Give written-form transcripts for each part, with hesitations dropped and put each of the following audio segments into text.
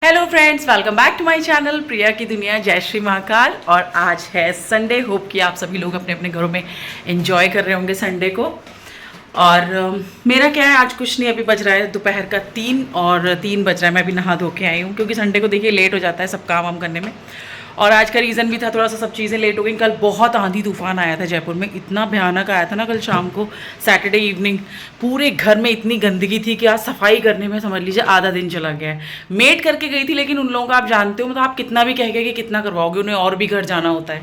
Hello friends, welcome back to my channel Priya की दुनिया। जय श्री महाकाल। और आज है संडे। होप कि आप सभी लोग अपने अपने घरों में एंजॉय कर रहे होंगे संडे को। और मेरा क्या है, आज कुछ नहीं, अभी बज रहा है दोपहर का 3 और 3 बज रहा है। मैं अभी नहा धो के आई हूँ क्योंकि संडे को देखिए लेट हो जाता है सब काम वाम करने में। और आज का रीज़न भी था, थोड़ा सा सब चीज़ें लेट हो गई। कल बहुत आंधी तूफान आया था जयपुर में, इतना भयानक आया था ना कल शाम को, सैटरडे इवनिंग। पूरे घर में इतनी गंदगी थी कि आज सफाई करने में समझ लीजिए आधा दिन चला गया है। मेड करके गई थी, लेकिन उन लोगों का आप जानते हो, मतलब आप कितना भी कह के कि कितना करवाओगे, उन्हें और भी घर जाना होता है।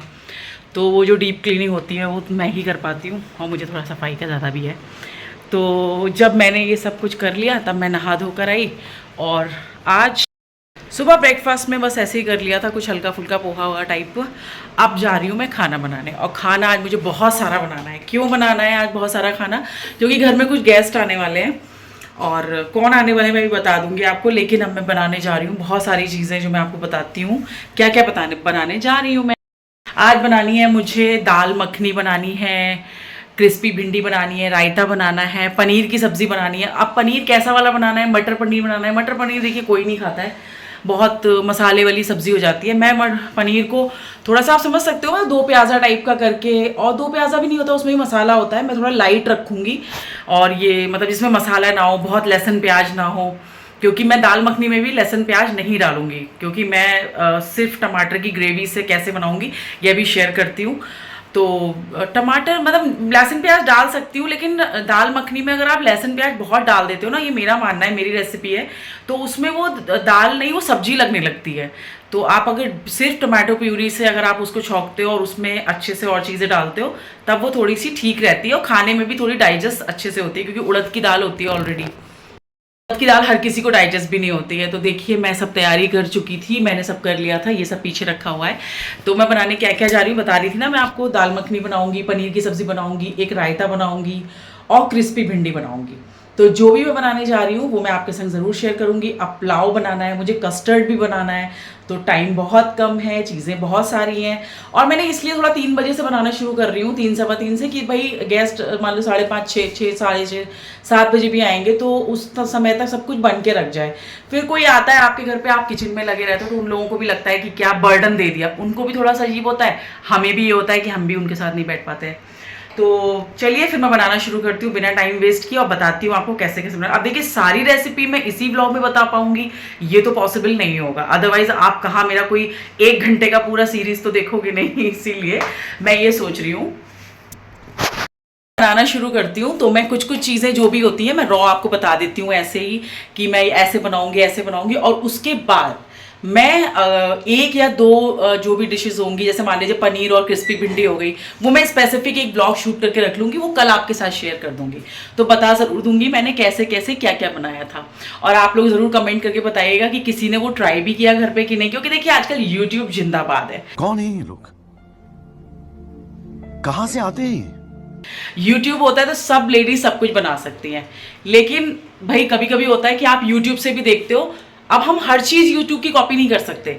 तो वो जो डीप क्लीनिंग होती है वो मैं ही कर पाती हूँ, और मुझे थोड़ा सफाई का ज़्यादा भी है। तो जब मैंने ये सब कुछ कर लिया तब मैं नहा धोकर आई। और आज सुबह ब्रेकफास्ट में बस ऐसे ही कर लिया था, कुछ हल्का फुल्का पोहा हुआ टाइप। अब जा रही हूँ मैं खाना बनाने, और खाना आज मुझे बहुत सारा बनाना है। क्यों बनाना है आज बहुत सारा खाना? क्योंकि घर में कुछ गेस्ट आने वाले हैं, और कौन आने वाले मैं भी बता दूंगी आपको। लेकिन अब मैं बनाने जा रही हूँ बहुत सारी चीज़ें जो मैं आपको बताती हूँ क्या क्या बनाने जा रही हूँ मैं। आज बनानी है मुझे दाल मखनी बनानी है, क्रिस्पी भिंडी बनानी है, रायता बनाना है, पनीर की सब्ज़ी बनानी है। अब पनीर कैसा वाला बनाना है? मटर पनीर बनाना है। मटर पनीर देखिए कोई नहीं खाता है, बहुत मसाले वाली सब्ज़ी हो जाती है। मैं पनीर को थोड़ा सा आप समझ सकते हो, दो प्याज़ा टाइप का करके, और दो प्याज़ा भी नहीं होता, उसमें ही मसाला होता है। मैं थोड़ा लाइट रखूँगी, और ये मतलब जिसमें मसाला ना हो, बहुत लहसुन प्याज ना हो। क्योंकि मैं दाल मखनी में भी लहसुन प्याज नहीं डालूंगी, क्योंकि मैं सिर्फ टमाटर की ग्रेवी से कैसे बनाऊंगी यह भी शेयर करती हूँ। तो टमाटर मतलब लहसुन प्याज डाल सकती हूँ, लेकिन दाल मखनी में अगर आप लहसुन प्याज बहुत डाल देते हो ना, ये मेरा मानना है, मेरी रेसिपी है, तो उसमें वो दाल नहीं, वो सब्जी लगने लगती है। तो आप अगर सिर्फ टमाटो प्यूरी से अगर आप उसको छौंकते हो और उसमें अच्छे से और चीज़ें डालते हो, तब वो थोड़ी सी ठीक रहती है, और खाने में भी थोड़ी डाइजेस्ट अच्छे से होती है, क्योंकि उड़द की दाल होती है ऑलरेडी। उड़द की दाल हर किसी को डाइजेस्ट भी नहीं होती है। तो देखिए मैं सब तैयारी कर चुकी थी, मैंने सब कर लिया था, ये सब पीछे रखा हुआ है। तो मैं बनाने क्या क्या जा रही हूँ बता रही थी ना मैं आपको। दाल मखनी बनाऊंगी, पनीर की सब्जी बनाऊंगी, एक रायता बनाऊंगी, और क्रिस्पी भिंडी बनाऊंगी। तो जो भी मैं बनाने जा रही हूँ वो मैं आपके संग ज़रूर शेयर करूँगी। अब पुलाव बनाना है मुझे, कस्टर्ड भी बनाना है। तो टाइम बहुत कम है, चीज़ें बहुत सारी हैं, और मैंने इसलिए थोड़ा 3 बजे से बनाना शुरू कर रही हूँ, 3 सवा 3 से, कि भाई गेस्ट मान लो 5:30 6 6 7 बजे भी आएंगे, तो उस समय तक सब कुछ बन के रख जाए। फिर कोई आता है आपके घर पे, आप किचन में लगे रहते हो, तो उन लोगों को भी लगता है कि क्या बर्डन दे दिया, उनको भी थोड़ा सा अजीब होता है, हमें भी ये होता है कि हम भी उनके साथ नहीं बैठ पाते हैं। तो चलिए फिर मैं बनाना शुरू करती हूँ बिना टाइम वेस्ट किए, और बताती हूँ आपको कैसे कैसे बनाना। अब देखिए सारी रेसिपी मैं इसी ब्लॉग में बता पाऊंगी ये तो पॉसिबल नहीं होगा, अदरवाइज आप कहाँ मेरा कोई 1 घंटे का पूरा सीरीज तो देखोगे नहीं। इसीलिए मैं ये सोच रही हूँ बनाना शुरू करती हूँ। तो मैं कुछ कुछ चीज़ें जो भी होती हैं मैं रॉ आपको बता देती हूँ ऐसे ही, कि मैं ऐसे बनाऊंगी, और उसके बाद मैं 1 या 2 जो भी डिशेस होंगी, जैसे मान लीजिए पनीर और क्रिस्पी भिंडी हो गई, वो मैं स्पेसिफिक एक ब्लॉग शूट करके रख लूँगी, वो कल आपके साथ शेयर कर दूंगी। तो बता ज़रूर दूंगी मैंने कैसे कैसे क्या क्या बनाया था। और आप लोग ज़रूर कमेंट करके बताइएगा कि किसी ने वो ट्राई भी किया घर पे कि नहीं, क्योंकि देखिए आजकल यूट्यूब जिंदाबाद है। कौन है ये लोग, कहाँ से आते हैं? यूट्यूब होता है तो सब लेडीज सब कुछ बना सकती हैं, लेकिन भाई कभी कभी होता है कि आप यूट्यूब से भी देखते हो। अब हम हर चीज़ यूट्यूब की कॉपी नहीं कर सकते,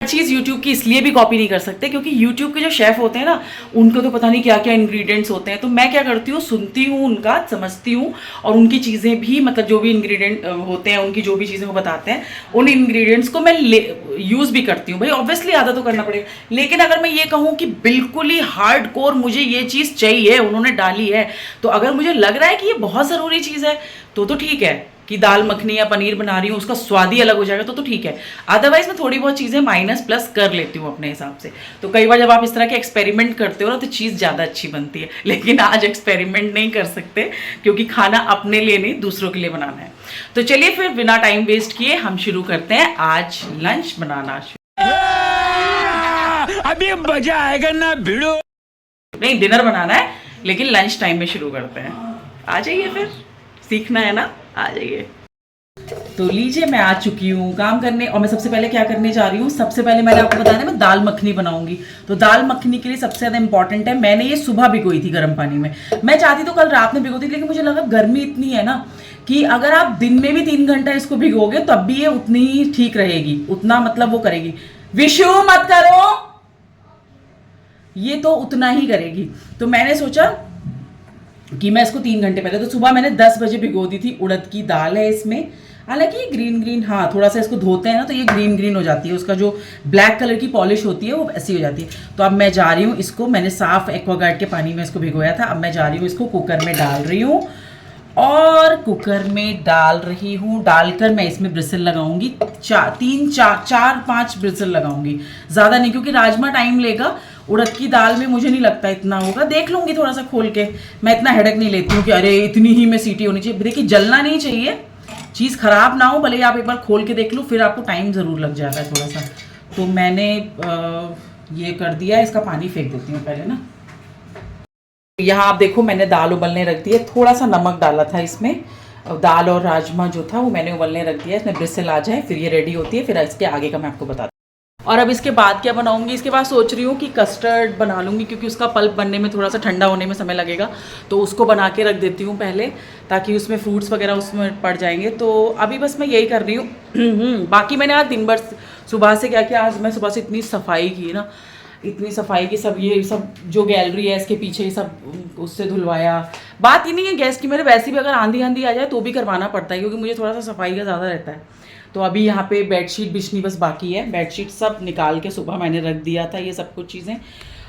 हर चीज़ यूट्यूब की इसलिए भी कॉपी नहीं कर सकते क्योंकि यूट्यूब के जो शेफ़ होते हैं ना, उनको तो पता नहीं क्या क्या इंग्रेडिएंट्स होते हैं। तो मैं क्या करती हूँ, सुनती हूँ उनका, समझती हूँ, और उनकी चीज़ें भी, मतलब जो भी इंग्रेडिएंट होते हैं, उनकी जो भी चीज़ें वो बताते हैं, उन इंग्रेडिएंट्स को मैं यूज़ भी करती हूँ। भाई ऑब्वियसली आधा तो करना पड़ेगा, लेकिन अगर मैं ये कहूँ कि बिल्कुल ही हार्ड कोर मुझे ये चीज़ चाहिए, उन्होंने डाली है, तो अगर मुझे लग रहा है कि ये बहुत ज़रूरी चीज़ है तो ठीक है, कि दाल मखनी या पनीर बना रही हूँ उसका स्वाद ही अलग हो जाएगा तो ठीक है। अदरवाइज मैं थोड़ी बहुत चीज़ें माइनस प्लस कर लेती हूँ अपने हिसाब से। तो कई बार जब आप इस तरह के एक्सपेरिमेंट करते हो ना, तो चीज़ ज़्यादा अच्छी बनती है। लेकिन आज एक्सपेरिमेंट नहीं कर सकते, क्योंकि खाना अपने लिए नहीं दूसरों के लिए बनाना है। तो चलिए फिर बिना टाइम वेस्ट किए हम शुरू करते हैं आज लंच बनाना। अभी मजा आएगा ना भिड़ो। नहीं, डिनर बनाना है, लेकिन लंच टाइम में शुरू करते हैं। आ जाइए, फिर सीखना है ना, आ जाइए। तो लीजिए मैं आ चुकी हूँ काम करने, और मैं सबसे पहले क्या करने जा रही हूँ, सबसे पहले मैंने आपको बताया मैं दाल मखनी बनाऊंगी। तो दाल मखनी के लिए सबसे ज़्यादा इंपॉर्टेंट है, मैंने ये सुबह भिगोई थी गर्म पानी में। मैं चाहती तो कल रात में भिगोती, लेकिन मुझे लगा गर्मी इतनी है ना कि अगर आप दिन में भी 3 घंटा इसको भिगोगे तब भी ये उतनी ही ठीक रहेगी, उतना मतलब वो करेगी। विशु मत करो, ये तो उतना ही करेगी। तो मैंने सोचा कि मैं इसको 3 घंटे पहले, तो सुबह मैंने 10 बजे भिगो दी थी। उड़द की दाल है इसमें, हालांकि ये ग्रीन ग्रीन, हाँ थोड़ा सा इसको धोते हैं ना तो ये ग्रीन ग्रीन हो जाती है, उसका जो ब्लैक कलर की पॉलिश होती है वो ऐसी हो जाती है। तो अब मैं जा रही हूँ इसको, मैंने साफ एक्वागार्ड के पानी में इसको भिगोया था, अब मैं जा रही हूँ इसको कुकर में डाल रही हूँ और कुकर में डाल रही हूँ। डालकर मैं इसमें ब्रिसल लगाऊंगी, 4-5 ब्रिसल लगाऊंगी, ज़्यादा नहीं, क्योंकि राजमा टाइम लेगा। उड़द की दाल में मुझे नहीं लगता इतना होगा, देख लूँगी थोड़ा सा खोल के। मैं इतना हेडेक नहीं लेती हूँ कि अरे इतनी ही में सीटी होनी चाहिए। देखिए जलना नहीं चाहिए, चीज़ ख़राब ना हो, भले ही आप एक बार खोल के देख लो, फिर आपको टाइम ज़रूर लग जाता है थोड़ा सा। तो मैंने ये कर दिया, इसका पानी फेंक देती हूँ पहले ना। यहाँ आप देखो मैंने दाल उबलने रख दी है, थोड़ा सा नमक डाला था इसमें। दाल और राजमा जो था वो मैंने उबलने रख दिया, इसमें ब्रिसल आ जाए फिर ये रेडी होती है, फिर इसके आगे का मैं आपको बताती हूँ। और अब इसके बाद क्या बनाऊंगी, इसके बाद सोच रही हूँ कि कस्टर्ड बना लूँगी, क्योंकि उसका पल्प बनने में थोड़ा सा ठंडा होने में समय लगेगा, तो उसको बना के रख देती हूँ पहले, ताकि उसमें फ्रूट्स वगैरह उसमें पड़ जाएंगे। तो अभी बस मैं यही कर रही हूँ। बाकी मैंने आज दिन भर सुबह से क्या किया, आज मैं सुबह से इतनी सफाई की ना, इतनी सफाई की, सब ये सब जो गैलरी है इसके पीछे ही सब उससे धुलवाया। बात ही नहीं है गैस की, मेरे वैसे भी अगर आंधी आ जाए तो भी करवाना पड़ता है, क्योंकि मुझे थोड़ा सा सफाई का ज़्यादा रहता है। तो अभी यहाँ पे बेडशीट बिछनी बस बाकी है, बेडशीट सब निकाल के सुबह मैंने रख दिया था ये सब कुछ चीज़ें।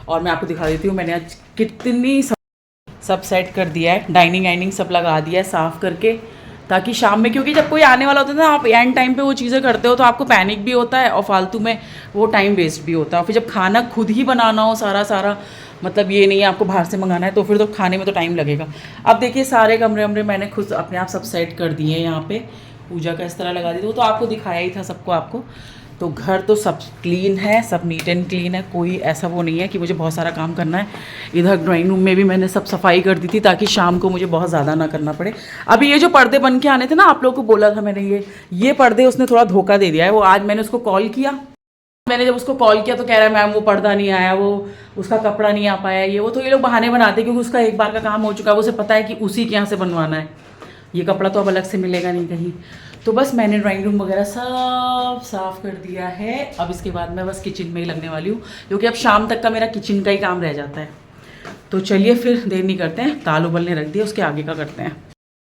और मैं आपको दिखा देती हूँ मैंने आज कितनी सब सेट कर दिया है, डाइनिंग वाइनिंग सब लगा दिया है साफ़ करके, ताकि शाम में, क्योंकि जब कोई आने वाला होता है ना, आप एंड टाइम पे वो चीज़ें करते हो तो आपको पैनिक भी होता है और फालतू में वो टाइम वेस्ट भी होता है। और फिर जब खाना खुद ही बनाना हो सारा मतलब ये नहीं है आपको बाहर से मंगाना है, तो फिर तो खाने में तो टाइम लगेगा। अब देखिए सारे कमरे वमरे मैंने खुद अपने आप सब सेट कर दिए हैं, यहाँ पे पूजा का इस तरह लगा दी, तो आपको दिखाया ही था सबको आपको। तो घर तो सब क्लीन है, सब नीट एंड क्लीन है, कोई ऐसा वो नहीं है कि मुझे बहुत सारा काम करना है। इधर ड्राइंग रूम में भी मैंने सब सफाई कर दी थी, ताकि शाम को मुझे बहुत ज़्यादा ना करना पड़े। अभी ये जो पर्दे बन के आने थे ना, आप लोगों को बोला था मैंने, ये पर्दे उसने थोड़ा धोखा दे दिया है। वो आज मैंने उसको कॉल किया, मैंने जब उसको कॉल किया तो कह रहा है मैम वो पर्दा नहीं आया, वो उसका कपड़ा नहीं आ पाया, ये वो। तो ये लोग बहाने बनाते, क्योंकि उसका एक बार का काम हो चुका है, उसे पता है कि उसी के यहाँ से बनवाना है, ये कपड़ा तो अब अलग से मिलेगा नहीं कहीं। तो बस मैंने ड्राइंग रूम वगैरह सब साफ़ कर दिया है। अब इसके बाद मैं बस किचन में ही लगने वाली हूँ, क्योंकि अब शाम तक का मेरा किचन का ही काम रह जाता है। तो चलिए फिर देर नहीं करते हैं, दाल उबलने रख दिया, उसके आगे का करते हैं।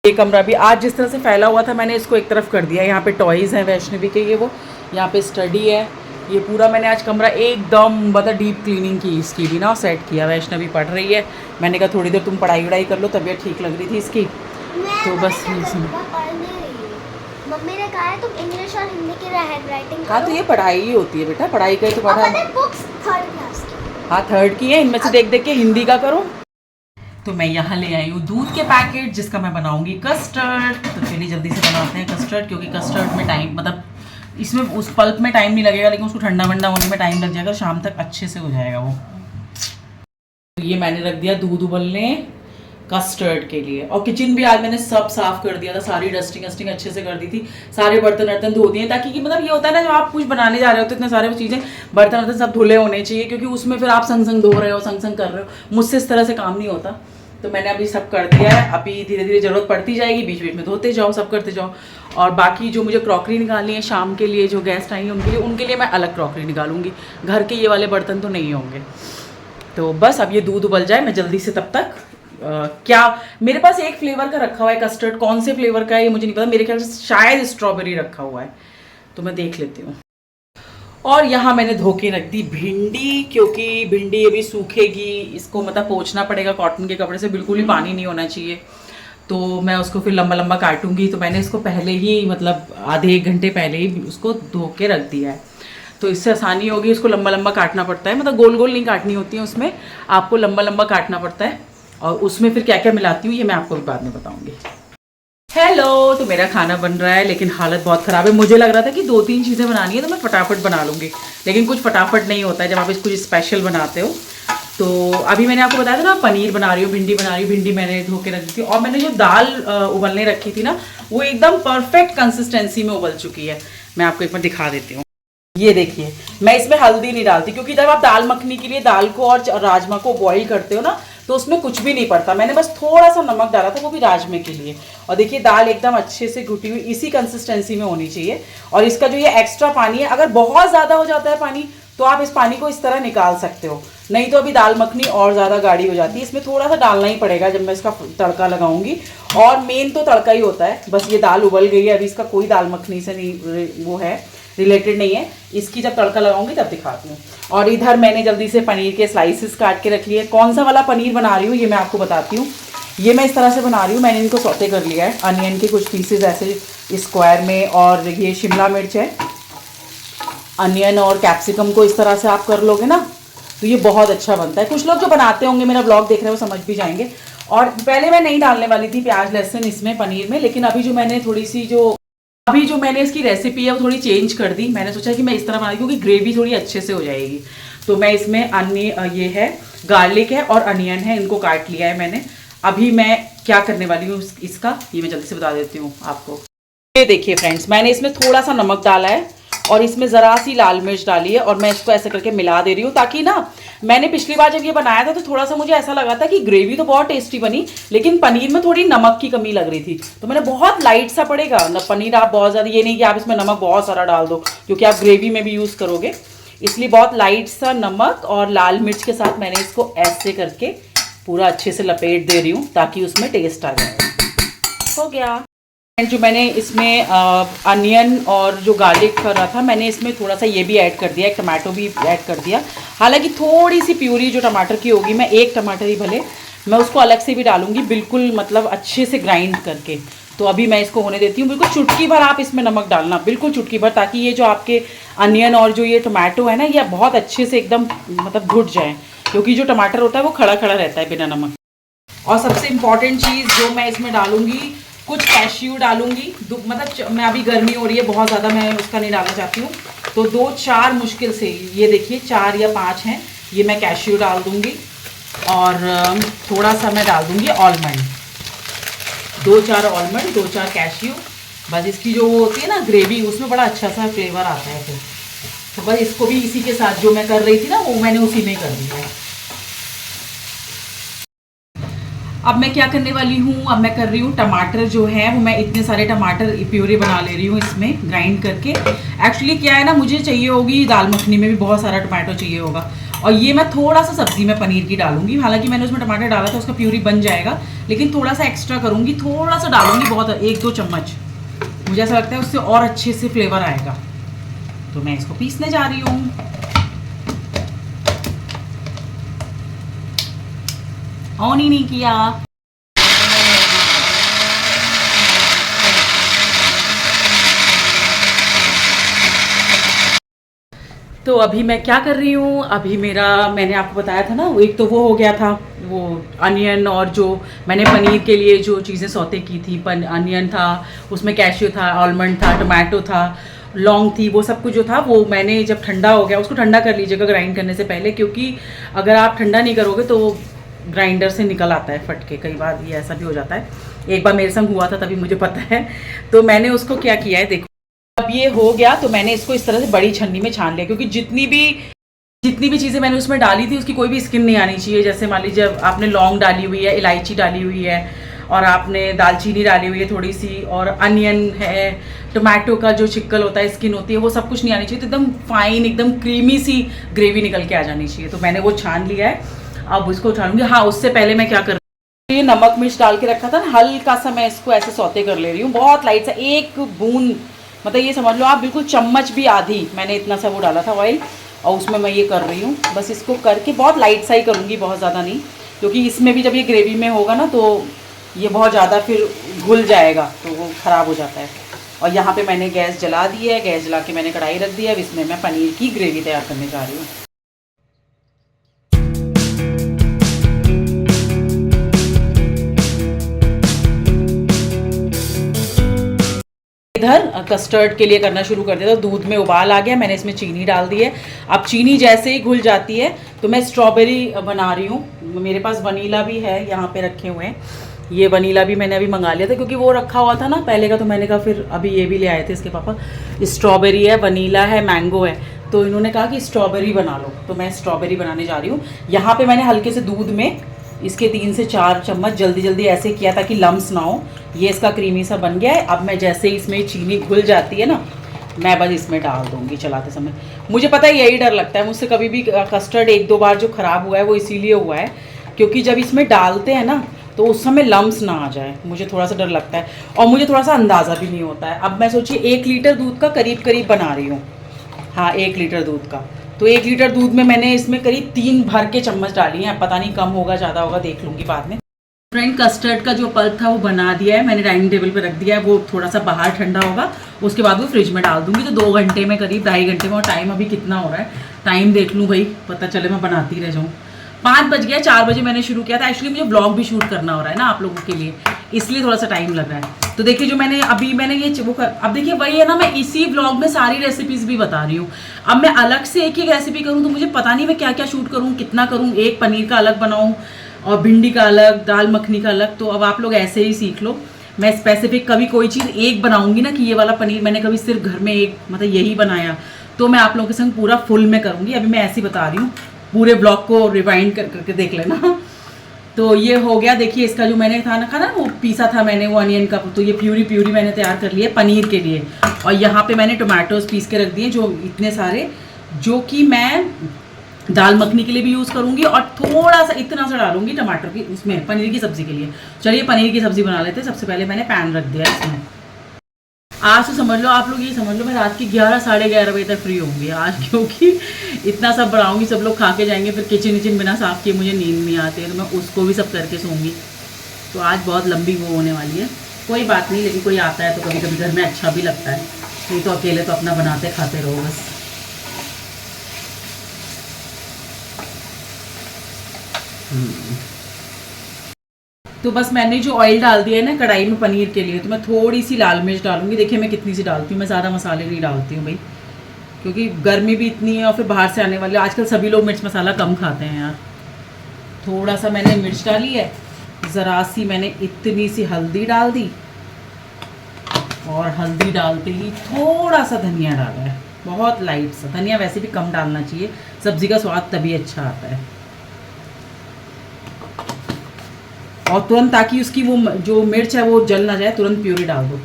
ये कमरा भी आज जिस तरह से फैला हुआ था मैंने इसको एक तरफ कर दिया। यहाँ पे टॉयज़ हैं वैष्णवी के, ये वो, यहाँ पे स्टडी है, ये पूरा मैंने आज कमरा एकदम मतलब डीप क्लीनिंग की इसकी भी ना, सेट किया। वैष्णवी पढ़ रही है, मैंने कहा थोड़ी देर तुम पढ़ाई वढ़ाई कर लो, तबीयत ठीक लग रही थी इसकी, तो बस मम्मी ने कहा है तुम इंग्लिश और हिंदी की हैंडराइटिंग करो। हाँ तो ये पढ़ाई ही होती है बेटा, पढ़ाई का तो पढ़ा। बुक्स 3rd क्लास की, हाँ 3rd की है, इनमें से देख देख के हिंदी का करो। तो मैं यहाँ ले आई हूँ दूध के पैकेट, जिसका मैं बनाऊंगी कस्टर्ड। तो चलिए जल्दी से बनाते हैं कस्टर्ड, क्योंकि कस्टर्ड में टाइम मतलब इसमें उस पल्प में टाइम नहीं लगेगा, लेकिन उसको ठंडा वंडा होने में टाइम लग जाएगा, शाम तक अच्छे से हो जाएगा वो। तो ये मैंने रख दिया दूध उबलने कस्टर्ड के लिए। और किचन भी आज मैंने सब साफ कर दिया था, सारी डस्टिंग अच्छे से कर दी थी, सारे बर्तन वर्तन धो दिए, ताकि कि मतलब ये होता है ना, जब आप कुछ बनाने जा रहे हो तो इतने सारे चीज़ें बर्तन वर्तन सब धुले होने चाहिए, क्योंकि उसमें फिर आप संग धो रहे हो, संग कर रहे हो। मुझसे इस तरह से काम नहीं होता, तो मैंने अभी सब कर दिया है। अभी धीरे धीरे ज़रूरत पड़ती जाएगी, बीच बीच में धोते जाओ, सब करते जाओ। और बाकी जो मुझे क्रॉकरी निकालनी है शाम के लिए, जो गेस्ट आएंगे उनके लिए मैं अलग क्रॉकरी निकालूंगी, घर के ये वाले बर्तन तो नहीं होंगे। तो बस अब ये दूध उबल जाए, मैं जल्दी से तब तक क्या मेरे पास एक फ्लेवर का रखा हुआ है कस्टर्ड, कौन से फ्लेवर का है ये मुझे नहीं पता, मेरे ख्याल से शायद स्ट्रॉबेरी रखा हुआ है, तो मैं देख लेती हूँ। और यहाँ मैंने धो के रख दी भिंडी, क्योंकि भिंडी अभी सूखेगी, इसको मतलब पोंछना पड़ेगा कॉटन के कपड़े से, बिल्कुल भी पानी नहीं होना चाहिए। तो मैं उसको फिर लंबा लंबा काटूंगी, तो मैंने इसको पहले ही मतलब आधे 1 घंटे पहले ही उसको धो के रख दिया है, तो इससे आसानी होगी। उसको लंबा लंबा काटना पड़ता है, मतलब गोल गोल नहीं काटनी होती है, उसमें आपको लंबा लंबा काटना पड़ता है। और उसमें फिर क्या क्या मिलाती हूँ ये मैं आपको बाद में बताऊंगी। हेलो, तो मेरा खाना बन रहा है, लेकिन हालत बहुत ख़राब है। मुझे लग रहा था कि 2-3 चीज़ें बनानी है तो मैं फटाफट बना लूँगी, लेकिन कुछ फटाफट नहीं होता है जब आप कुछ स्पेशल बनाते हो। तो अभी मैंने आपको बताया था ना, पनीर बना रही हूँ, भिंडी बना रही हूँ। भिंडी मैंने धो के रख दी थी, और मैंने जो दाल उबलने रखी थी ना, वो एकदम परफेक्ट कंसिस्टेंसी में उबल चुकी है। मैं आपको एक बार दिखा देती हूँ, ये देखिए। मैं इसमें हल्दी नहीं डालती, क्योंकि जब आप दाल मखनी के लिए दाल को और राजमा को बॉईल करते हो ना, तो उसमें कुछ भी नहीं पड़ता। मैंने बस थोड़ा सा नमक डाला था, वो भी राजमे के लिए। और देखिए दाल एकदम अच्छे से घुटी हुई इसी कंसिस्टेंसी में होनी चाहिए। और इसका जो ये एक्स्ट्रा पानी है, अगर बहुत ज़्यादा हो जाता है पानी तो आप इस पानी को इस तरह निकाल सकते हो, नहीं तो अभी दाल मखनी और ज़्यादा गाढ़ी हो जाती है। इसमें थोड़ा सा डालना ही पड़ेगा जब मैं इसका तड़का लगाऊंगी, और मेन तो तड़का ही होता है। बस ये दाल उबल गई है, अभी इसका कोई दाल मखनी से नहीं वो है, रिलेटेड नहीं है। इसकी जब तड़का लगाऊंगी तब दिखाती हूँ। और इधर मैंने जल्दी से पनीर के स्लाइसिस काट के रख लिए। कौन सा वाला पनीर बना रही हूँ ये मैं आपको बताती हूँ। ये मैं इस तरह से बना रही हूँ, मैंने इनको सौते कर लिया है। अनियन के कुछ पीसेज ऐसे स्क्वायर में, और ये शिमला मिर्च है। अनियन और कैप्सिकम को इस तरह से आप कर लोगे ना तो ये बहुत अच्छा बनता है। कुछ लोग जो बनाते होंगे, मेरा ब्लॉग देख रहे हैं, वो समझ भी जाएंगे। और पहले मैं नहीं डालने वाली थी प्याज लहसुन इसमें पनीर में, लेकिन अभी जो मैंने इसकी रेसिपी है वो थोड़ी चेंज कर दी। मैंने सोचा कि मैं इस तरह बनाई क्योंकि ग्रेवी थोड़ी अच्छे से हो जाएगी। तो मैं इसमें ये है गार्लिक है और अनियन है, इनको काट लिया है मैंने। अभी मैं क्या करने वाली हूँ इसका, ये मैं जल्दी से बता देती हूँ आपको। ये देखिए फ्रेंड्स, मैंने इसमें थोड़ा सा नमक डाला है और इसमें ज़रा सी लाल मिर्च डाली है, और मैं इसको ऐसे करके मिला दे रही हूँ, ताकि ना, मैंने पिछली बार जब ये बनाया था तो थोड़ा सा मुझे ऐसा लगा था कि ग्रेवी तो बहुत टेस्टी बनी, लेकिन पनीर में थोड़ी नमक की कमी लग रही थी। तो मैंने बहुत लाइट सा पड़ेगा ना पनीर, आप बहुत ज़्यादा, ये नहीं कि आप इसमें नमक बहुत सारा डाल दो क्योंकि आप ग्रेवी में भी यूज़ करोगे, इसलिए बहुत लाइट सा नमक और लाल मिर्च के साथ मैंने इसको ऐसे करके पूरा अच्छे से लपेट दे रही हूँ ताकि उसमें टेस्ट आ जाए। हो गया। जो मैंने इसमें अनियन और जो गार्लिक कर रहा था, मैंने इसमें थोड़ा सा ये भी ऐड कर दिया, एक टमाटो भी ऐड कर दिया। हालांकि थोड़ी सी प्यूरी जो टमाटर की होगी, मैं एक टमाटर ही भले, मैं उसको अलग से भी डालूंगी, बिल्कुल मतलब अच्छे से ग्राइंड करके। तो अभी मैं इसको होने देती हूँ। बिल्कुल चुटकी भर आप इसमें नमक डालना, बिल्कुल चुटकी भर, ताकि ये जो आपके अनियन और जो ये टमाटो है ना, ये बहुत अच्छे से एकदम मतलब घुट जाए, क्योंकि जो टमाटर होता है वो खड़ा खड़ा रहता है बिना नमक। और सबसे इम्पॉर्टेंट चीज़ जो मैं इसमें डालूंगी, कुछ कैश्यू डालूंगी। मतलब मैं अभी गर्मी हो रही है बहुत ज़्यादा, मैं उसका नहीं डालना चाहती हूँ, तो 2-4 मुश्किल से, ये देखिए 4 या 5 हैं, ये मैं कैश्यू डाल दूँगी। और थोड़ा सा मैं डाल दूँगी आलमंड, 2-4 आलमंड, 2-4 कैश्यू। बस इसकी जो वो होती है ना ग्रेवी, उसमें बड़ा अच्छा सा फ्लेवर आता है फिर। तो बस इसको भी इसी के साथ जो मैं कर रही थी ना, वो मैंने उसी में कर दिया है। अब मैं क्या करने वाली हूँ, अब मैं कर रही हूँ टमाटर जो है वो, मैं इतने सारे टमाटर प्यूरी बना ले रही हूँ इसमें ग्राइंड करके। एक्चुअली क्या है ना, मुझे चाहिए होगी दाल मखनी में भी बहुत सारा टमाटो चाहिए होगा, और ये मैं थोड़ा सा सब्जी में पनीर की डालूंगी। हालांकि मैंने उसमें टमाटर डाला था, उसका प्यूरी बन जाएगा, लेकिन थोड़ा सा एक्स्ट्रा करूँगी, थोड़ा सा डालूंगी, बहुत 1-2 चम्मच, मुझे ऐसा लगता है उससे और अच्छे से फ्लेवर आएगा। तो मैं इसको पीसने जा रही हूँ। ऑन ही नहीं किया। तो अभी मैं क्या कर रही हूँ, अभी मैंने आपको बताया था ना, एक तो वो हो गया था, वो अनियन, और जो मैंने पनीर के लिए जो चीज़ें सौते की थी, अनियन था, उसमें कैश्यू था, आलमंड था, टमाटो था, लौंग थी, वो सब कुछ जो था वो मैंने जब ठंडा हो गया, उसको ठंडा कर लीजिएगा ग्राइंड करने से पहले, क्योंकि अगर आप ठंडा नहीं करोगे तो ग्राइंडर से निकल आता है फट के, कई बार ये ऐसा भी हो जाता है। एक बार मेरे संग हुआ था, तभी मुझे पता है। तो मैंने उसको क्या किया है, देखो अब ये हो गया, तो मैंने इसको इस तरह से बड़ी छन्नी में छान लिया, क्योंकि जितनी भी चीज़ें मैंने उसमें डाली थी उसकी कोई भी स्किन नहीं आनी चाहिए। जैसे मान लीजिए जब आपने लौंग डाली हुई है, इलायची डाली हुई है, और आपने दालचीनी डाली हुई है थोड़ी सी, और अनियन है, टमाटो का जो छिक्कल होता है, स्किन होती है, वो सब कुछ नहीं आनी चाहिए। तो एकदम फाइन, एकदम क्रीमी सी ग्रेवी निकल के आ जानी चाहिए। तो मैंने वो छान लिया है, अब उसको उठा लूँगी। हाँ, उससे पहले मैं क्या कर रही हूँ, ये नमक मिर्च डाल के रखा था ना, हल्का सा मैं इसको ऐसे सौते कर ले रही हूँ, बहुत लाइट सा, 1 बूंद, मतलब ये समझ लो आप बिल्कुल चम्मच भी आधी, मैंने इतना सा वो डाला था ऑयल, और उसमें मैं ये कर रही हूँ। बस इसको करके बहुत लाइट सा ही करूँगी, बहुत ज़्यादा नहीं, क्योंकि इसमें भी जब ये ग्रेवी में होगा ना तो ये बहुत ज़्यादा फिर घुल जाएगा, तो वो ख़राब हो जाता है। और यहाँ पे मैंने गैस जला दी है, गैस जला के मैंने कढ़ाई रख दी है। अब इसमें मैं पनीर की ग्रेवी तैयार करने जा रही हूँ। इधर कस्टर्ड के लिए करना शुरू कर दिया, तो दूध में उबाल आ गया, मैंने इसमें चीनी डाल दी है। अब चीनी जैसे ही घुल जाती है तो मैं स्ट्रॉबेरी बना रही हूँ। मेरे पास वनीला भी है, यहाँ पे रखे हुए हैं। ये वनीला भी मैंने अभी मंगा लिया था, क्योंकि वो रखा हुआ था ना पहले का, तो मैंने कहा फिर अभी ये भी ले आए थे इसके पापा। स्ट्रॉबेरी है, वनीला है, मैंगो है, तो इन्होंने कहा कि स्ट्रॉबेरी बना लो, तो मैं स्ट्रॉबेरी बनाने जा रही हूँ। यहाँ पे मैंने हल्के से दूध में इसके 3 से 4 चम्मच जल्दी जल्दी ऐसे किया ताकि लम्स ना हो। ये इसका क्रीमी सा बन गया है। अब मैं जैसे ही इसमें चीनी घुल जाती है ना, मैं बस इसमें डाल दूँगी चलाते समय। मुझे पता है यही डर लगता है मुझसे, कभी भी कस्टर्ड 1-2 बार जो ख़राब हुआ है वो इसीलिए हुआ है क्योंकि जब इसमें डालते हैं ना तो उस समय लम्स ना आ जाए, मुझे थोड़ा सा डर लगता है और मुझे थोड़ा सा अंदाज़ा भी नहीं होता है। अब मैं सोचिए 1 लीटर दूध का करीब बना रही हूँ, हाँ 1 लीटर दूध का, तो 1 लीटर दूध में मैंने इसमें करीब 3 भर के चम्मच डाली हैं। पता नहीं कम होगा ज़्यादा होगा देख लूँगी बाद में। फ्रेंड कस्टर्ड का जो पल्प था वो बना दिया है मैंने, डाइनिंग टेबल पे रख दिया है, वो थोड़ा सा बाहर ठंडा होगा, उसके बाद वो फ्रिज में डाल दूंगी। तो 2 घंटे में करीब 2.5 घंटे में, और टाइम अभी कितना हो रहा है, टाइम देख लूँ भाई, पता चले मैं बनाती रह जाऊँ। 5 बज गया, 4 बजे मैंने शुरू किया था। एक्चुअली मुझे ब्लॉग भी शूट करना हो रहा है ना आप लोगों के लिए, इसलिए थोड़ा सा टाइम लग रहा है। तो देखिए जो मैंने ये वो अब देखिए वही है ना, मैं इसी ब्लॉग में सारी रेसिपीज़ भी बता रही हूँ। अब मैं अलग से एक रेसिपी करूँ तो मुझे पता नहीं मैं क्या क्या शूट करूँ, कितना करूँ, एक पनीर का अलग बनाऊँ और भिंडी का अलग, दाल मखनी का अलग। तो अब आप लोग ऐसे ही सीख लो। मैं स्पेसिफिक कभी कोई चीज़ एक बनाऊंगी ना कि ये वाला पनीर मैंने कभी सिर्फ घर में एक मतलब यही बनाया, तो मैं आप लोगों के संग पूरा फुल में करूँगी। अभी मैं ऐसे ही बता रही हूँ, पूरे ब्लॉग को रिवाइंड करके देख लेना। तो ये हो गया, देखिए इसका जो मैंने था ना वो पीसा था मैंने, वो अनियन का, तो ये प्यूरी मैंने तैयार कर लिया पनीर के लिए। और यहाँ पे मैंने टोमेटोज पीस के रख दिए जो इतने सारे, जो कि मैं दाल मखनी के लिए भी यूज़ करूँगी और थोड़ा सा इतना सा डालूंगी टमाटर की उसमें पनीर की सब्ज़ी के लिए। चलिए पनीर की सब्ज़ी बना लेते हैं। सबसे पहले मैंने पैन रख दिया इसमें। आज तो समझ लो आप लोग, ये समझ लो मैं रात की 11 साढ़े 11 बजे तक फ्री होंगी आज, क्योंकि इतना सब बनाऊंगी, सब लोग खा के जाएंगे, फिर किचन बिना साफ़ किए मुझे नींद नहीं आती है, तो मैं उसको भी सब करके सोऊंगी। तो आज बहुत लंबी वो होने वाली है। कोई बात नहीं, लेकिन कोई आता है तो कभी कभी घर में अच्छा भी लगता है, नहीं तो अकेले तो अपना बनाते खाते रहो बस। तो बस मैंने जो ऑयल डाल दिया है ना कढ़ाई में पनीर के लिए, तो मैं थोड़ी सी लाल मिर्च डालूंगी। देखिए मैं कितनी सी डालती हूँ, मैं ज़्यादा मसाले नहीं डालती हूँ भाई, क्योंकि गर्मी भी इतनी है और फिर बाहर से आने वाले आजकल सभी लोग मिर्च मसाला कम खाते हैं यार। थोड़ा सा मैंने मिर्च डाली है, ज़रा सी मैंने इतनी सी हल्दी डाल दी, और हल्दी डालते ही थोड़ा सा धनिया डाला है, बहुत लाइट सा। धनिया वैसे भी कम डालना चाहिए, सब्ज़ी का स्वाद तभी अच्छा आता है। और तुरंत ताकि उसकी वो जो मिर्च है वो जल ना जाए, तुरंत प्यूरी डाल दो।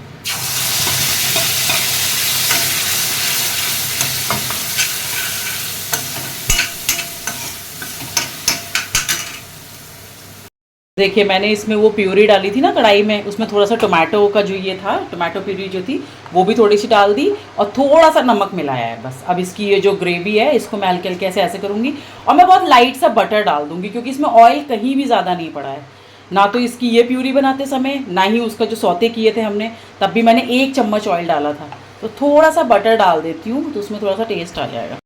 देखिए मैंने इसमें वो प्यूरी डाली थी ना कढ़ाई में, उसमें थोड़ा सा टोमेटो का जो ये था, टोमेटो प्यूरी जो थी वो भी थोड़ी सी डाल दी, और थोड़ा सा नमक मिलाया है बस। अब इसकी ये जो ग्रेवी है इसको मैं हल्के हल्के ऐसे करूँगी, और मैं बहुत लाइट सा बटर डाल दूँगी, क्योंकि इसमें ऑयल कहीं भी ज़्यादा नहीं पड़ा है, ना तो इसकी ये प्यूरी बनाते समय, ना ही उसका जो सौते किए थे हमने तब भी मैंने 1 चम्मच ऑयल डाला था। तो थोड़ा सा बटर डाल देती हूँ, तो उसमें थोड़ा सा टेस्ट आ जाएगा।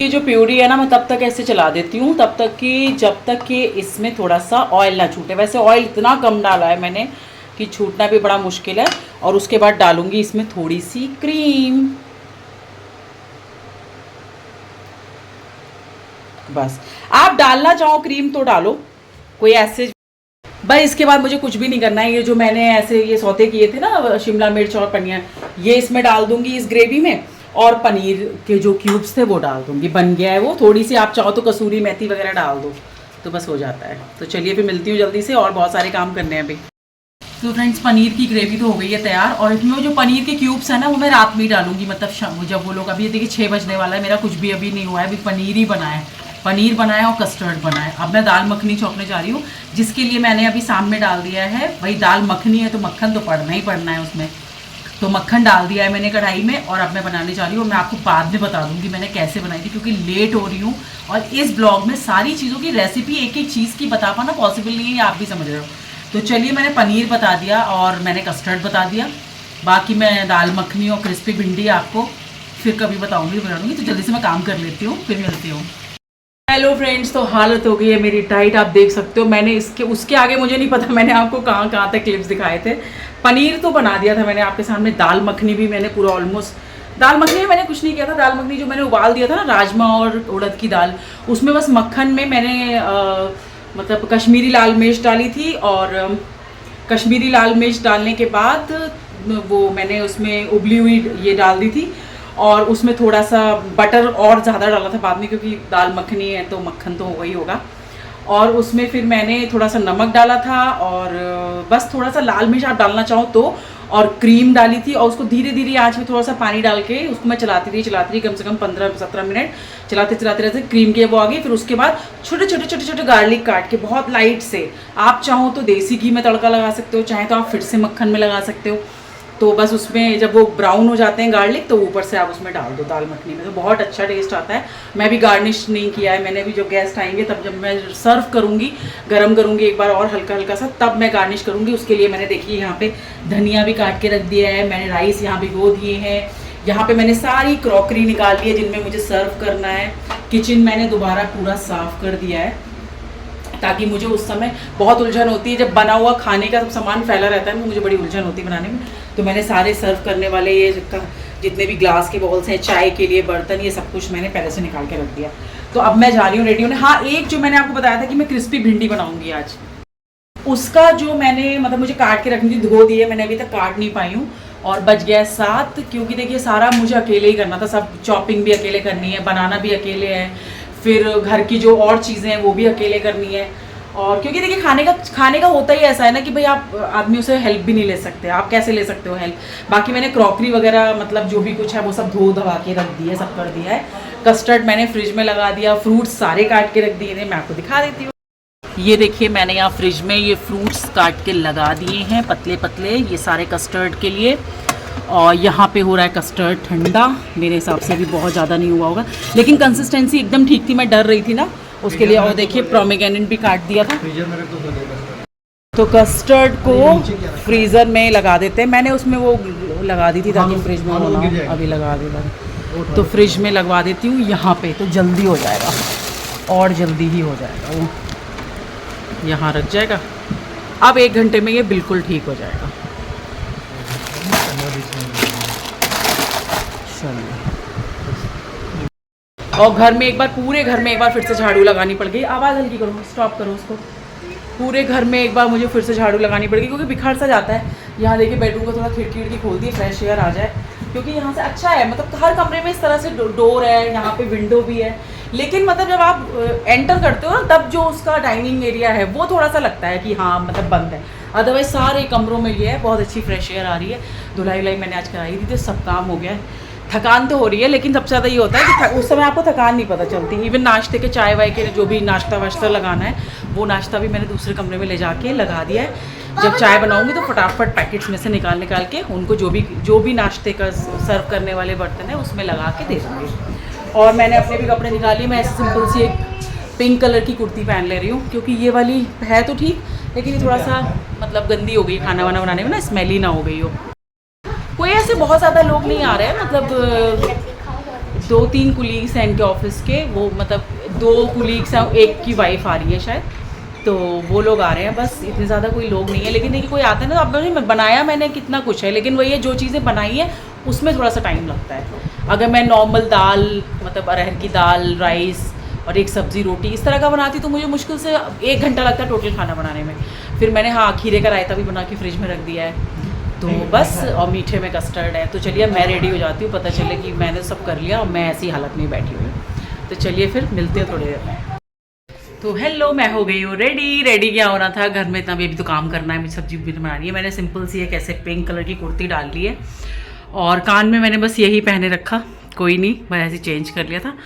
ये जो प्यूरी है ना, मैं तब तक ऐसे चला देती हूँ तब तक कि जब तक कि इसमें थोड़ा सा ऑयल ना छूटे। वैसे ऑयल इतना कम डाला है मैंने कि छूटना भी बड़ा मुश्किल है। और उसके बाद डालूंगी इसमें थोड़ी सी क्रीम, बस। आप डालना चाहो क्रीम तो डालो, कोई ऐसे बस। इसके बाद मुझे कुछ भी नहीं करना है। ये जो मैंने ऐसे ये सौते किए थे ना शिमला मिर्च और पनीर, ये इसमें डाल दूंगी इस ग्रेवी में, और पनीर के जो क्यूब्स थे वो डाल दूंगी। बन गया है वो। थोड़ी सी आप चाहो तो कसूरी मेथी वगैरह डाल दो तो बस हो जाता है। तो चलिए फिर मिलती हूँ जल्दी से, और बहुत सारे काम करने हैं अभी। तो फ्रेंड्स पनीर की ग्रेवी तो हो गई है तैयार, और इसमें जो पनीर के क्यूब्स हैं ना वो मैं रात में ही डालूंगी, मतलब जब वो लोग, अभी देखिए 6 बजने वाला है, मेरा कुछ भी अभी नहीं हुआ है, अभी पनीर ही बना है, पनीर बनाया और कस्टर्ड बनाया। अब मैं दाल मखनी छोंकने जा रही हूँ, जिसके लिए मैंने अभी सामने डाल दिया है, भाई दाल मखनी है तो मक्खन तो पड़ना ही पड़ना है उसमें, तो मक्खन डाल दिया है मैंने कढ़ाई में। और अब मैं बनाने जा रही हूँ, मैं आपको बाद में बता दूंगी मैंने कैसे बनाई थी, क्योंकि लेट हो रही हूँ और इस ब्लॉग में सारी चीज़ों की रेसिपी एक एक चीज़ की बता पाना पॉसिबल नहीं है, ये आप भी समझ रहे हो। तो चलिए मैंने पनीर बता दिया और मैंने कस्टर्ड बता दिया, बाकी मैं दाल मखनी और क्रिस्पी भिंडी आपको फिर कभी बताऊँगी। तो जल्दी से मैं काम कर लेती हूँ, फिर मिलती हूँ। हेलो फ्रेंड्स, तो हालत हो गई है मेरी टाइट, आप देख सकते हो। मैंने उसके आगे मुझे नहीं पता मैंने आपको कहाँ तक क्लिप्स दिखाए थे। पनीर तो बना दिया था मैंने आपके सामने, दाल मखनी भी मैंने पूरा ऑलमोस्ट, दाल मखनी में मैंने कुछ नहीं किया था। दाल मखनी जो मैंने उबाल दिया था ना, राजमा और उड़द की दाल, उसमें बस मक्खन में मैंने मतलब कश्मीरी लाल मिर्च डाली थी, और कश्मीरी लाल मिर्च डालने के बाद वो मैंने उसमें उबली हुई ये डाल दी थी, और उसमें थोड़ा सा बटर और ज़्यादा डाला था बाद में, क्योंकि दाल मखनी है तो मक्खन तो होगा ही होगा। और उसमें फिर मैंने थोड़ा सा नमक डाला था और बस थोड़ा सा लाल मिर्च आप डालना चाहो तो, और क्रीम डाली थी और उसको धीरे धीरे आंच में थोड़ा सा पानी डाल के उसको मैं चलाती रही कम से कम 15-17 मिनट चलाते रहते क्रीम के वो आ गई। फिर उसके बाद छोटे गार्लिक काट के बहुत लाइट से, आप चाहो तो देसी घी में तड़का लगा सकते हो, चाहे तो आप फिर से मक्खन में लगा सकते हो। तो बस उसमें जब वो ब्राउन हो जाते हैं गार्लिक तो ऊपर से आप उसमें डाल दो दाल मखनी में, तो बहुत अच्छा टेस्ट आता है। मैं भी गार्निश नहीं किया है, मैंने भी जब गेस्ट आएंगे तब जब मैं सर्व करूँगी गरम करूँगी एक बार और हल्का हल्का सा, तब मैं गार्निश करूँगी। उसके लिए मैंने देखिए यहाँ पे धनिया भी काट के रख दिया है, मैंने राइस यहाँ भिगो दिए हैं, यहाँ पे मैंने सारी क्रॉकरी निकाल ली है जिनमें मुझे सर्व करना है। किचन मैंने दोबारा पूरा साफ़ कर दिया है ताकि मुझे उस समय बहुत उलझन होती है, जब बना हुआ खाने का सब सामान फैला रहता है, मुझे बड़ी उलझन होती है बनाने में। तो मैंने सारे सर्व करने वाले ये जितने भी ग्लास के बॉल्स हैं, चाय के लिए बर्तन, ये सब कुछ मैंने पहले से निकाल के रख दिया। तो अब मैं जा रही हूँ रेडी होने। हाँ, एक जो मैंने आपको बताया था कि मैं क्रिस्पी भिंडी बनाऊंगी आज, उसका जो मैंने मतलब मुझे काट के रखनी थी, धो दी है मैंने, अभी तक काट नहीं पाई हूँ और बच गया 7, क्योंकि देखिए सारा मुझे अकेले ही करना था, सब चॉपिंग भी अकेले करनी है, बनाना भी अकेले है, फिर घर की जो और चीज़ें हैं वो भी अकेले करनी है। और क्योंकि देखिए खाने का होता ही ऐसा है ना कि भाई आप आदमियों से हेल्प भी नहीं ले सकते, आप कैसे ले सकते हो हेल्प। बाकी मैंने क्रॉकरी वगैरह मतलब जो भी कुछ है वो सब धो धवा के रख दिया, सब कर दिया है। कस्टर्ड मैंने फ्रिज में लगा दिया, फ्रूट्स सारे काट के रख दिए थे, मैं आपको दिखा देती हूँ। ये देखिए मैंने यहाँ फ्रिज में ये फ्रूट्स काट के लगा दिए हैं पतले पतले, ये सारे कस्टर्ड के लिए। और यहाँ पे हो रहा है कस्टर्ड ठंडा, मेरे हिसाब से भी बहुत ज़्यादा नहीं हुआ होगा, लेकिन कंसिस्टेंसी एकदम ठीक थी, मैं डर रही थी ना उसके लिए। और देखिए प्रोमेग्रेनेट भी काट दिया था, तो कस्टर्ड को फ्रीज़र में लगा देते हैं। मैंने उसमें वो लगा दी थी ताकि फ्रिज में होना, अभी लगा दिया तो फ्रिज में लगवा देती हूँ यहाँ पे, तो जल्दी हो जाएगा और जल्दी ही हो जाएगा। वो यहाँ रख जाएगा, अब 1 घंटे में ये बिल्कुल ठीक हो जाएगा। और घर में एक बार, पूरे घर में एक बार फिर से झाड़ू लगानी पड़ गई। आवाज़ हल्की करो, स्टॉप करो उसको। पूरे घर में एक बार मुझे फिर से झाड़ू लगानी पड़ेगी क्योंकि बिखर सा जाता है। यहाँ देखिए बेडरूम का थोड़ा खिड़की खोल दी, फ्रेश एयर आ जाए, क्योंकि यहाँ से अच्छा है, मतलब हर कमरे में इस तरह से डोर है, यहाँ पे विंडो भी है, लेकिन मतलब जब आप एंटर करते हो ना तब जो उसका डाइनिंग एरिया है वो थोड़ा सा लगता है कि हाँ मतलब बंद है, अदरवाइज सारे कमरों में ये है, बहुत अच्छी फ्रेश एयर आ रही है। धुलाई वुलाई मैंने आज कराई थी तो सब काम हो गया है। थकान तो हो रही है, लेकिन सबसे ज़्यादा ये होता है कि उस समय आपको थकान नहीं पता चलती। इवन नाश्ते के चाय वाय के जो भी नाश्ता वाश्ता लगाना है, वो नाश्ता भी मैंने दूसरे कमरे में ले जाके लगा दिया है। जब चाय बनाऊंगी तो फटाफट पैकेट्स में से निकाल के उनको जो भी नाश्ते का सर्व करने वाले बर्तन है उसमें लगा के दे दूँगी। और मैंने अपने भी कपड़े निकाली, मैं ऐसे सिंपल सी एक पिंक कलर की कुर्ती पहन ले रही हूँ, क्योंकि ये वाली है तो ठीक, लेकिन ये थोड़ा सा मतलब गंदी हो गई, खाना वाना बनाने में ना स्मेली ना हो गई हो। कोई ऐसे बहुत ज़्यादा लोग नहीं आ रहे हैं, मतलब 2-3 कुलीग्स हैं इनके ऑफिस के, वो मतलब 2 कुलीग्स हैं, एक की वाइफ आ रही है शायद, तो वो लोग आ रहे हैं, बस इतने ज़्यादा कोई लोग नहीं है। लेकिन देखिए कोई आता है ना, अब बनाया मैंने कितना कुछ है, लेकिन वही है जो चीज़ें बनाई है उसमें थोड़ा सा टाइम लगता है। अगर मैं नॉर्मल दाल मतलब अरहर की दाल, राइस और एक सब्ज़ी रोटी इस तरह का बनाती तो मुझे मुश्किल से 1 घंटा लगता है टोटल खाना बनाने में। फिर मैंने हाँ खीरे का रायता भी बना के फ्रिज में रख दिया है, तो बस। और मीठे में कस्टर्ड है, तो चलिए मैं रेडी हो जाती हूँ, पता चले कि मैंने सब कर लिया और मैं ऐसी हालत में बैठी हुई हूँ। तो चलिए फिर मिलते हैं थोड़ी देर में। तो हेलो, मैं हो गई हूँ रेडी क्या होना था, घर में इतना भी अभी तो काम करना है, मुझे सब्जी भी बनानी है। मैंने सिंपल सी एक ऐसे पिंक कलर की कुर्ती डाल ली है और कान में मैंने बस यही पहने रखा, कोई नहीं, मैं ऐसे चेंज कर लिया था।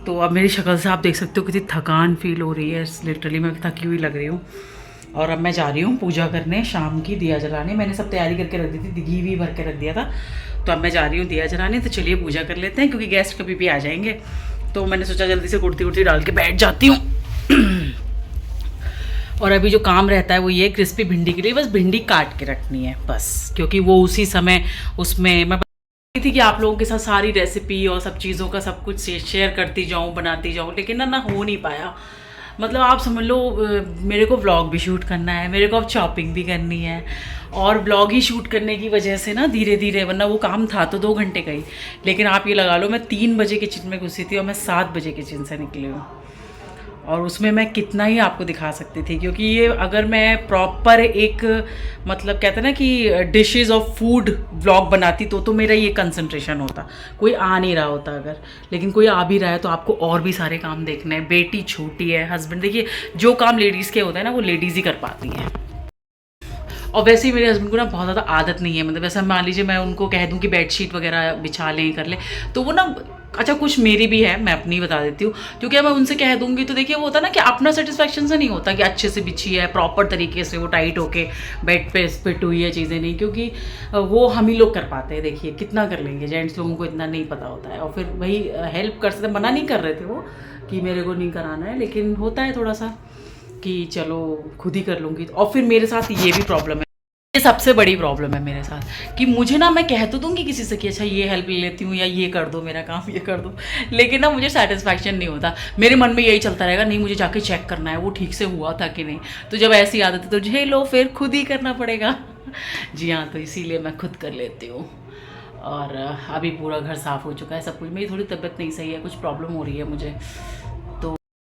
तो अब मेरी शक्ल से आप देख सकते हो कितनी थकान फील हो रही है, लिटरली मैं थकी हुई लग रही हूँ। और अब मैं जा रही हूँ पूजा करने, शाम की दिया जलाने, मैंने सब तैयारी करके रख दी थी, घी भी भर के रख दिया था। तो अब मैं जा रही हूँ दिया जलाने, तो चलिए पूजा कर लेते हैं, क्योंकि गेस्ट कभी भी आ जाएंगे। तो मैंने सोचा जल्दी से कुर्ती डाल के बैठ जाती हूँ। और अभी जो काम रहता है वो ये क्रिस्पी भिंडी के लिए, बस भिंडी काट के रखनी है बस, क्योंकि वो उसी समय उसमें मैं थी कि आप लोगों के साथ सारी रेसिपी और सब चीज़ों का सब कुछ शेयर करती जाऊँ, बनाती जाऊँ, लेकिन ना हो नहीं पाया। मतलब आप समझ लो मेरे को व्लॉग भी शूट करना है, मेरे को अब शॉपिंग भी करनी है, और व्लॉग ही शूट करने की वजह से ना धीरे धीरे, वरना वो काम था तो 2 घंटे का ही, लेकिन आप ये लगा लो मैं 3 बजे किचन में घुसी थी और मैं 7 बजे किचन से निकली हूँ। और उसमें मैं कितना ही आपको दिखा सकती थी, क्योंकि ये अगर मैं प्रॉपर एक मतलब कहते हैं ना कि डिशेस ऑफ फूड व्लॉग बनाती तो मेरा ये कंसंट्रेशन होता, कोई आ नहीं रहा होता अगर, लेकिन कोई आ भी रहा है तो आपको और भी सारे काम देखने हैं। बेटी छोटी है, हस्बैंड, देखिए जो काम लेडीज़ के होते हैं ना वो लेडीज़ ही कर पाती हैं। और वैसे ही मेरे हस्बैंड को ना बहुत ज़्यादा आदत नहीं है, मतलब ऐसा मान लीजिए मैं उनको कह दूं कि बेडशीट वगैरह बिछा लें कर लें तो वो ना, अच्छा कुछ मेरी भी है, मैं अपनी बता देती हूँ, क्योंकि मैं उनसे कह दूंगी तो देखिए वो होता है ना कि अपना सेटिस्फेक्शन से नहीं होता कि अच्छे से बिछी है, प्रॉपर तरीके से वो टाइट होके बेड पे फिट हुई है चीज़ें, नहीं, क्योंकि वो हम ही लोग कर पाते हैं। देखिए कितना कर लेंगे, जेंट्स लोगों को इतना नहीं पता होता है। और फिर वही हेल्प कर सकते, मना नहीं कर रहे थे वो कि मेरे को नहीं कराना है, लेकिन होता है थोड़ा सा कि चलो खुद ही कर लूँगी। और फिर मेरे साथ ये भी प्रॉब्लम है, ये सबसे बड़ी प्रॉब्लम है मेरे साथ कि मुझे ना, मैं कह तो दूंगी किसी से कि अच्छा ये हेल्प ले लेती हूँ या ये कर दो मेरा काम, ये कर दो, लेकिन ना मुझे सेटिस्फैक्शन नहीं होता। मेरे मन में यही चलता रहेगा, नहीं मुझे जाके चेक करना है वो ठीक से हुआ था कि नहीं। तो जब ऐसी आदत है तो झेलो, फिर खुद ही करना पड़ेगा। जी हाँ, तो इसीलिए मैं खुद कर लेती हूँ। और अभी पूरा घर साफ़ हो चुका है, सब कुछ। मेरी थोड़ी तबीयत नहीं सही है, कुछ प्रॉब्लम हो रही है मुझे, तो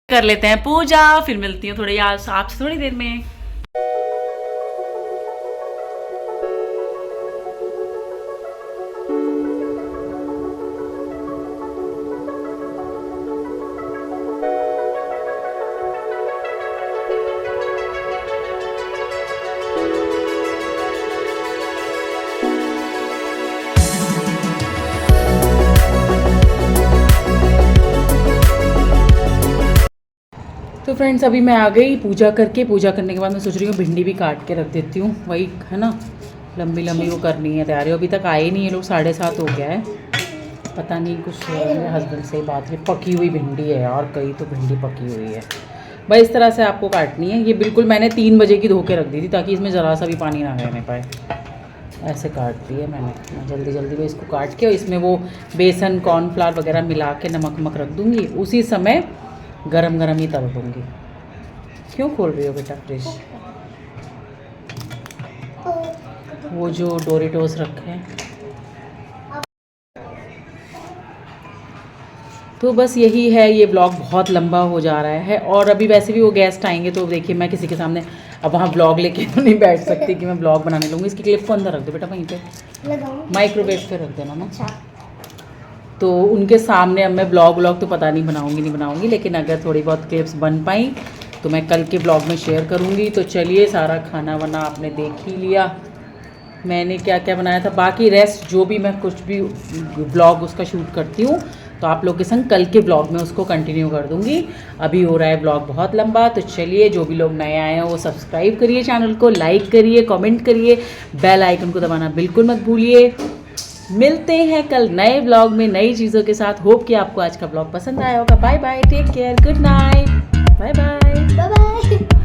कर लेते हैं पूजा, फिर मिलती हूँ थोड़ी आपसे थोड़ी देर में। तो फ्रेंड्स अभी मैं आ गई पूजा करके। पूजा करने के बाद मैं सोच रही हूँ भिंडी भी काट के रख देती हूँ, वही है ना, लंबी लंबी वो करनी है तैयारी। अभी तक आए नहीं ये लोग, 7:30 हो गया है, पता नहीं कुछ मेरे हस्बैंड से बात है। पकी हुई भिंडी है यार, कई तो भिंडी पकी हुई है भाई। इस तरह से आपको काटनी है, ये बिल्कुल मैंने 3 बजे की धो के रख दी थी ताकि इसमें ज़रा सा भी पानी ना रहने पाए। ऐसे काट दी है मैंने, जल्दी जल्दी में इसको काट के, और इसमें वो बेसन कॉर्नफ्लावर वगैरह मिला के नमक वमक रख दूँगी, उसी समय गरम गरम ही तल दूँगी। क्यों खोल रही हो बेटा फ्रिज? वो जो डोरिटोस रखे हैं। तो बस यही है, ये ब्लॉग बहुत लंबा हो जा रहा है। और अभी वैसे भी वो गेस्ट आएंगे तो देखिए मैं किसी के सामने अब वहाँ ब्लॉग लेके तो नहीं बैठ सकती कि मैं ब्लॉग बनाने लूँगी। इसकी क्लिप को अंदर रख दो बेटा, वहीं पे माइक्रोवेव पे रख देना ना। तो उनके सामने अब मैं ब्लॉग तो पता नहीं बनाऊंगी, लेकिन अगर थोड़ी बहुत क्लिप्स बन पाई तो मैं कल के ब्लॉग में शेयर करूंगी। तो चलिए, सारा खाना वाना आपने देख ही लिया, मैंने क्या क्या बनाया था। बाकी रेस्ट जो भी मैं कुछ भी ब्लॉग उसका शूट करती हूँ तो आप लोग के संग कल के ब्लॉग में उसको कंटिन्यू कर दूँगी। अभी हो रहा है ब्लॉग बहुत लंबा, तो चलिए जो भी लोग नए आए हैं वो सब्सक्राइब करिए चैनल को, लाइक करिए, कमेंट करिए, बेल आइकन को दबाना बिल्कुल मत भूलिए। मिलते हैं कल नए ब्लॉग में नई चीज़ों के साथ। होप कि आपको आज का ब्लॉग पसंद आया होगा। Bye bye, take care, good night, bye bye. Bye bye.